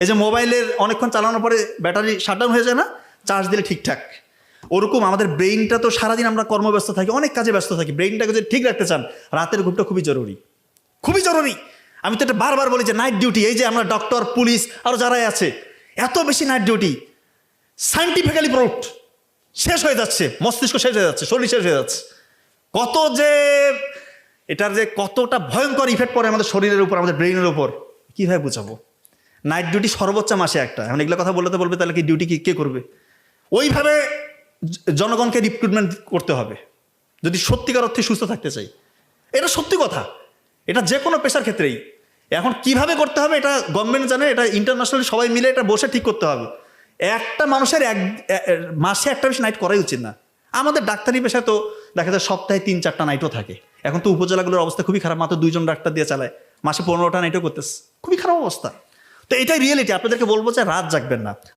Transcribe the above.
এই যে মোবাইলের অনেকক্ষণ চালানোর পরে ব্যাটারি শাটডাউন হয়ে যায় না, চার্জ দিলে ঠিকঠাক, ওরকম আমাদের ব্রেইনটা তো সারাদিন আমরা কর্মব্যস্ত থাকি, অনেক কাজে ব্যস্ত থাকি, ব্রেইনটাকে যদি ঠিক রাখতে চান রাতের ঘুমটা খুবই জরুরি, খুবই জরুরি। আমি তো এটা বারবার বলি যে নাইট ডিউটি, এই যে আমরা ডক্টর, পুলিশ আরও যারাই আছে, এত বেশি নাইট ডিউটি সায়েন্টিফিক্যালি প্রুভড, শেষ হয়ে যাচ্ছে, মস্তিষ্ক শেষ হয়ে যাচ্ছে, শরীর শেষ হয়ে যাচ্ছে। কত যে এটার যে কতটা ভয়ঙ্কর ইফেক্ট পড়ে আমাদের শরীরের উপর, আমাদের ব্রেইনের উপর, কীভাবে বোঝাবো? নাইট ডিউটি সর্বোচ্চ মাসে একটা, এখন এগুলো কথা বলতে বলবে তাহলে কি ডিউটি কে করবে? ওইভাবে জনগণকে রিক্রুটমেন্ট করতে হবে যদি সত্যিকার অর্থে সুস্থ থাকতে চাই। এটা সত্যি কথা, এটা যে কোনো পেশার ক্ষেত্রেই। এখন কিভাবে করতে হবে এটা গভর্নমেন্ট জানে, এটা ইন্টারন্যাশনালি সবাই মিলে এটা বসে ঠিক করতে হবে। একটা মানুষের মাসে একটা বেশি নাইট করাই উচিত না। আমাদের ডাক্তারি পেশায় তো দেখা যায় সপ্তাহে 3-4টা নাইটও থাকে। এখন তো উপজেলাগুলোর অবস্থা খুবই খারাপ, মাত্র 2জন ডাক্তার দিয়ে চালায়, মাসে 15টা নাইটও করতেছে, খুবই খারাপ অবস্থা। তো এটাই রিয়েলিটি, আপনাদেরকে বলবো যে রাত জাগবেন না।